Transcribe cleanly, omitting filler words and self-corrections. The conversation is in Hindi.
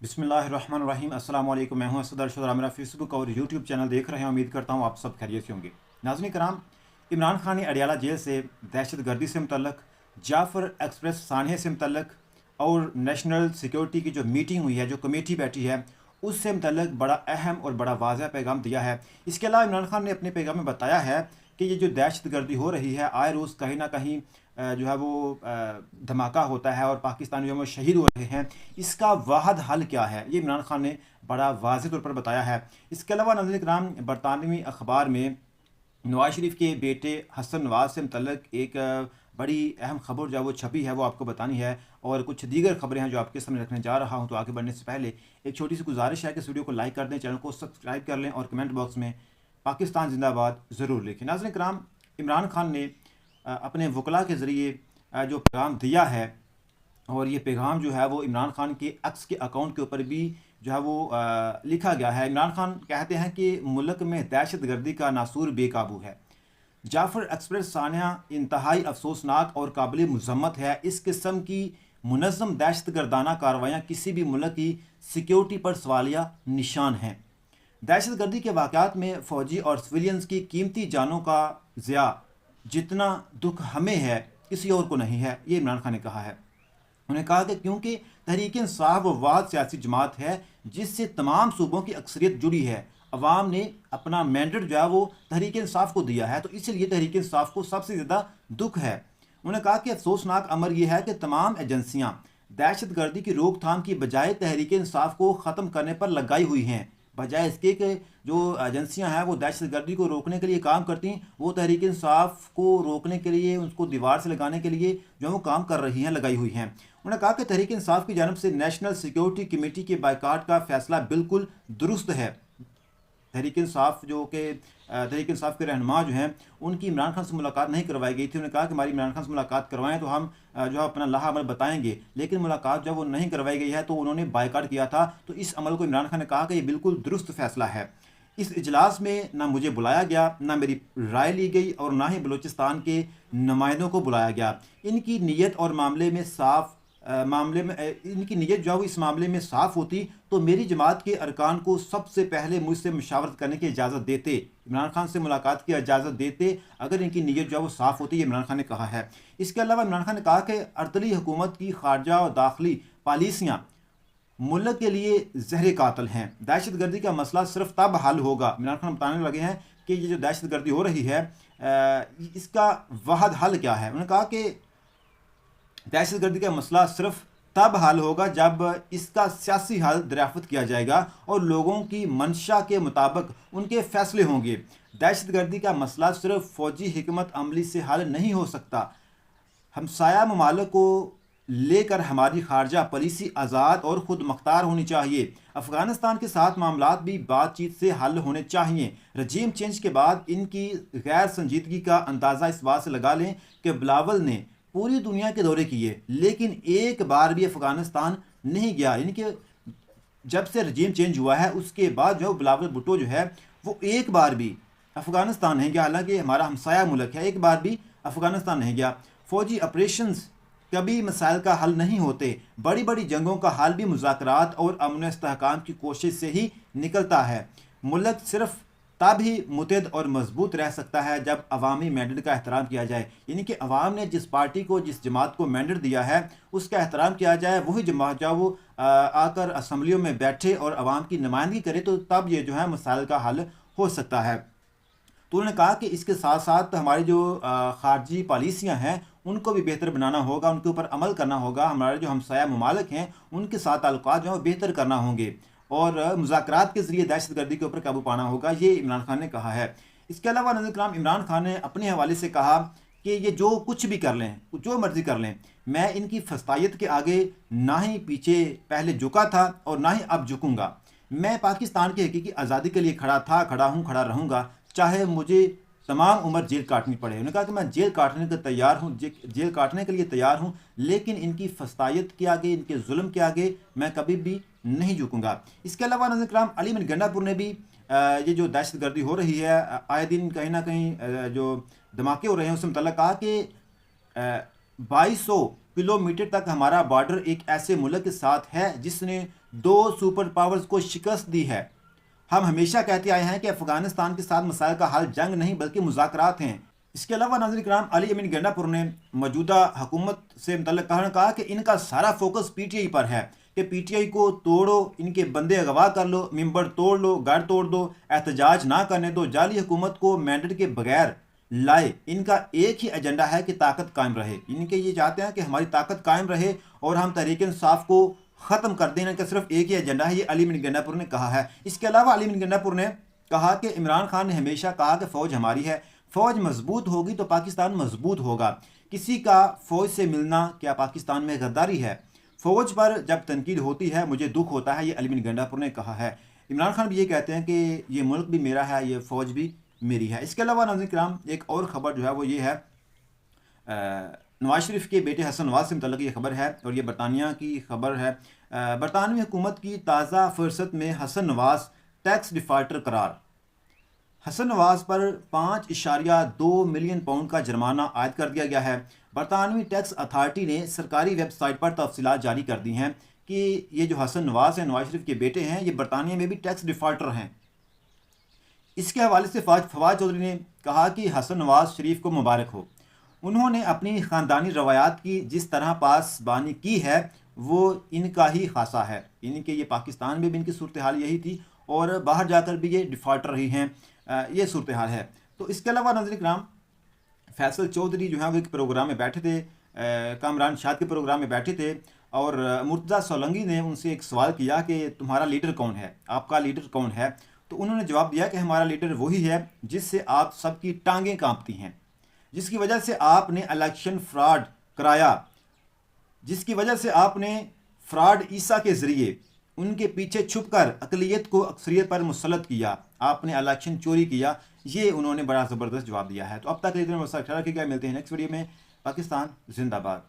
बिस्मिल्लाहिर्रहमानिर्रहीम। अस्सलाम वालेकुम। मैं हूं असद अरशद और मेरा फेसबुक और यूट्यूब चैनल देख रहे हैं। उम्मीद करता हूं आप सब खैरियत से होंगे। नाज़रीन कराम, इमरान खान ने अडियाला जेल से दहशत गर्दी से मुतल्लक, जाफ़र एक्सप्रेस सानहे से मुतल्लक और नेशनल सिक्योरिटी की जो मीटिंग हुई है, जो कमेटी बैठी है, उससे मुतल्लक बड़ा अहम और बड़ा वाज़ह पैगाम दिया है। इसके अलावा इमरान खान ने अपने पैगाम में बताया है कि ये जो दहशत गर्दी हो रही है, आए रोज़ कहीं ना कहीं जो है वो धमाका होता है और पाकिस्तानी जो है वो शहीद हो रहे हैं। इसका वाहद हल क्या है, ये इमरान खान ने बड़ा वाज़ेह तौर पर बताया है। इसके अलावा नाज़रीन कराम, बरतानवी अखबार में नवाज शरीफ के बेटे हसन नवाज से मुतल्लक एक बड़ी अहम खबर जो है वो छपी है, वो आपको बतानी है। और कुछ दीगर खबरें हैं जो आपके सामने रखने जा रहा हूँ। तो आगे बढ़ने से पहले एक छोटी सी गुजारिश है कि इस वीडियो को लाइक कर दें, चैनल को सब्सक्राइब कर लें और कमेंट बॉक्स में पाकिस्तान जिंदाबाद ज़रूर लिखें। नाज़रीन कराम, इमरान खान ने अपने वकला के ज़रिए जो पैगाम दिया है, और ये पैगाम जो है वो इमरान खान के एक्स के अकाउंट के ऊपर भी जो है वो लिखा गया है। इमरान खान कहते हैं कि मुल्क में दहशत गर्दी का नासूर बेकाबू है। जाफ़र एक्सप्रेस सान्या इंतहाई अफसोसनाक और काबिल मज़म्मत है। इस किस्म की मुनज़्ज़म दहशत गर्दाना कार्रवाइयाँ किसी भी मुल्क की सिक्योरिटी पर सवालिया निशान हैं। दहशत गर्दी के वाक़यात में फ़ौजी और सिविलियंस की कीमती जानों का ज़िया जितना दुख हमें है, किसी और को नहीं है, ये इमरान खान ने कहा है। उन्होंने कहा कि क्योंकि तहरीक इंसाफ वो वाद सियासी जमात है जिससे तमाम सूबों की अक्सरियत जुड़ी है, अवाम ने अपना मैंडेट जो है वो तहरीक इंसाफ को दिया है, तो इसलिए तहरीक इंसाफ को सबसे ज़्यादा दुख है। उन्होंने कहा कि अफसोसनाक अमर यह है कि तमाम एजेंसियाँ दहशत गर्दी की रोकथाम की बजाय तहरीक इंसाफ को ख़त्म करने पर लगाई हुई हैं, बजाय इसके कि जो एजेंसियां हैं वो दहशत गर्दी को रोकने के लिए काम करती हैं, वो तहरीक इंसाफ को रोकने के लिए, उसको दीवार से लगाने के लिए जो वो काम कर रही हैं, लगाई हुई हैं। उन्होंने कहा कि तहरीक इंसाफ की जानब से नेशनल सिक्योरिटी कमेटी के बायकाट का फैसला बिल्कुल दुरुस्त है। तहरीक इंसाफ जो कि तहरीक इंसाफ के रहनुमा जो हैं, उनकी इमरान खान से मुलाकात नहीं करवाई गई थी। उन्होंने कहा कि हमारी इमरान खान से मुलाकात करवाएं तो हम जो है अपना लाहा अमल बताएंगे, लेकिन मुलाकात जब वो नहीं करवाई गई है तो उन्होंने बायकाट किया था। तो इस अमल को इमरान खान ने कहा कि ये बिल्कुल दुरुस्त फैसला है। इस इजलास में ना मुझे बुलाया गया, ना मेरी राय ली गई और ना ही बलूचिस्तान के नुमाइंदों को बुलाया गया। इनकी नीयत और मामले में साफ मामले में इनकी नीयत जो है वो इस मामले में साफ़ होती तो मेरी जमात के अरकान को सबसे पहले मुझसे मुशावरत करने की इजाज़त देते, इमरान खान से मुलाकात की इजाज़त देते, अगर इनकी नीयत जो है वो साफ़ होती, ये इमरान खान ने कहा है। इसके अलावा इमरान खान ने कहा कि अर्दली हुकूमत की खारजा और दाखिली पॉलिसियाँ मुल्क के लिए जहर कातल हैं। दहशत गर्दी का मसला सिर्फ तब हल होगा, इमरान खान बताने लगे हैं कि ये जो दहशत गर्दी हो रही है इसका वाहद हल क्या है। उन्होंने कहा कि दहशत गर्दी का मसला सिर्फ तब हल होगा जब इसका सियासी हल दरियाफ्त किया जाएगा और लोगों की मंशा के मुताबिक उनके फैसले होंगे। दहशत गर्दी का मसला सिर्फ फौजी हिकमत अमली से हल नहीं हो सकता। हमसाया ममालिक को लेकर हमारी खारजा पॉलिसी आज़ाद और ख़ुद मुख्तार होनी चाहिए। अफ़गानिस्तान के साथ मामलात भी बातचीत से हल होने चाहिए। रजीम चेंज के बाद इनकी गैर संजीदगी का अंदाज़ा इस बात से लगा लें कि बिलावल ने पूरी दुनिया के दौरे किए लेकिन एक बार भी अफगानिस्तान नहीं गया। इनके जब से रजीम चेंज हुआ है उसके बाद जो बिलावल भुट्टो जो है वो एक बार भी अफगानिस्तान नहीं गया, हालांकि हमारा हमसाया मुल्क है, एक बार भी अफगानिस्तान नहीं गया। फौजी ऑपरेशंस कभी मसाइल का हल नहीं होते, बड़ी बड़ी जंगों का हल भी मुज़ाकरात और अमन इस्तेहकाम की कोशिश से ही निकलता है। मुल्क सिर्फ तब ही मुतहद और मजबूत रह सकता है जब अवामी मैंडेट का एहतराम किया जाए, यानी कि अवाम ने जिस पार्टी को, जिस जमात को मैंडेट दिया है उसका एहतराम किया जाए। वही जमात जब वो आकर असम्बलियों में बैठे और अवाम की नुमाइंदगी करे तो तब ये जो है मसाइल का हल हो सकता है। तो उन्होंने कहा कि इसके साथ साथ हमारी जो खारजी पॉलिसियाँ हैं उनको भी बेहतर बनाना होगा, उनके ऊपर अमल करना होगा। हमारे जो हमसाया ममालिक हैं उनके साथ ताल्लुकात जो है बेहतर करना होंगे और मुज़ाकरात के ज़रिए दहशत गर्दी के ऊपर काबू पाना होगा, ये इमरान खान ने कहा है। इसके अलावा नाज़रीन कराम, इमरान खान ने अपने हवाले से कहा कि ये जो कुछ भी कर लें, जो मर्ज़ी कर लें, मैं इनकी फस्तायत के आगे ना ही पीछे पहले झुका था और ना ही अब झुकूँगा। मैं पाकिस्तान की हकीकी आज़ादी के लिए खड़ा था, खड़ा हूँ, खड़ा रहूँगा, चाहे मुझे तमाम उम्र जेल काटनी पड़े। उन्होंने कहा कि मैं जेल काटने के तैयार हूँ, जेल काटने के लिए तैयार हूँ, लेकिन इनकी फस्तायत के आगे, इनके जुल्म के आगे मैं कभी भी नहीं झुकूंगा। इसके अलावा नाज़रीन कराम, अली बिन गंडापुर ने भी ये जो दहशत गर्दी हो रही है, आए दिन कहीं ना कहीं जो धमाके हो रहे हैं उससे मुतल्लिक़ कहा कि 2200 किलोमीटर तक हमारा बॉर्डर एक ऐसे मुल्क के साथ है जिसने 2 सुपर पावर्स को शिकस्त दी है। हम हमेशा कहते आए हैं कि अफगानिस्तान के साथ मसाइल का हल जंग नहीं बल्कि मुज़ाकरात हैं। इसके अलावा नाज़रीन किराम, अली अमीन गंडापुर ने मौजूदा हुकूमत से मुतल्लिक़ कहा कि इनका सारा फोकस पीटीआई पर है कि पीटीआई को तोड़ो, इनके बंदे अगवा कर लो, मिंबर तोड़ लो, घर तोड़ दो, एहतजाज ना करने दो, जाली हुकूमत को मैंडेट के बगैर लाए। इनका एक ही एजेंडा है कि ताकत कायम रहे। इनके ये चाहते हैं कि हमारी ताकत कायम रहे और हम तहरीक इंसाफ को ख़त्म कर देना का सिर्फ एक ही एजेंडा है। ये अली अमीन गंडापुर ने कहा है। इसके अलावा अली अमीन गंडापुर ने कहा कि इमरान खान ने हमेशा कहा कि फ़ौज हमारी है, फ़ौज मजबूत होगी तो पाकिस्तान मजबूत होगा। किसी का फ़ौज से मिलना क्या पाकिस्तान में गद्दारी है? फ़ौज पर जब तनकीद होती है मुझे दुख होता है, ये अली अमीन गंडापुर ने कहा है। इमरान खान भी ये कहते हैं कि ये मुल्क भी मेरा है, ये फ़ौज भी मेरी है। इसके अलावा नाज़रीन किराम, एक और ख़बर जो है वो ये है, नवाज शरीफ के बेटे हसन नवाज से मुतल्लिक़ ये खबर है और ये बरतानिया की खबर है। बरतानवी हुकूमत की ताज़ा फुर्सत में हसन नवाज टैक्स डिफ़ाल्टर करार। हसन नवाज पर 5.2 मिलियन पाउंड का जुर्माना आयद कर दिया गया है। बरतानवी टैक्स अथॉरिटी ने सरकारी वेबसाइट पर तफसीलात जारी कर दी हैं कि ये जो हसन नवाज हैं, नवाज शरीफ के बेटे हैं, ये बरतानिया में भी टैक्स डिफ़ाल्टर हैं। इसके हवाले से फवाद चौधरी ने कहा कि हसन नवाज शरीफ को मुबारक हो। उन्होंने अपनी ख़ानदानी रवायात की जिस तरह पासबानी की है वो इनका ही खासा है। इनके ये पाकिस्तान में भी इनकी सूरत हाल यही थी और बाहर जाकर भी ये डिफ़ाल्टर रही हैं, ये सूरत हाल है। तो इसके अलावा नाज़रीन किराम, फैसल चौधरी जो है वो एक प्रोग्राम में बैठे थे, कामरान शाद के प्रोग्राम में बैठे थे और मुर्तज़ा सोलंकी ने उनसे एक सवाल किया कि तुम्हारा लीडर कौन है, आपका लीडर कौन है? तो उन्होंने जवाब दिया कि हमारा लीडर वही है जिससे आप सबकी टांगें कांपती हैं, जिसकी वजह से आपने इलेक्शन फ्रॉड कराया, जिसकी वजह से आपने फ्रॉड ईसा के ज़रिए उनके पीछे छुपकर अक़लियत को अक्सरियत पर मुसल्लत किया, आपने इलेक्शन चोरी किया। ये उन्होंने बड़ा ज़बरदस्त जवाब दिया है। तो अब तक के लिए मिलते हैं नेक्स्ट वीडियो में। पाकिस्तान जिंदाबाद।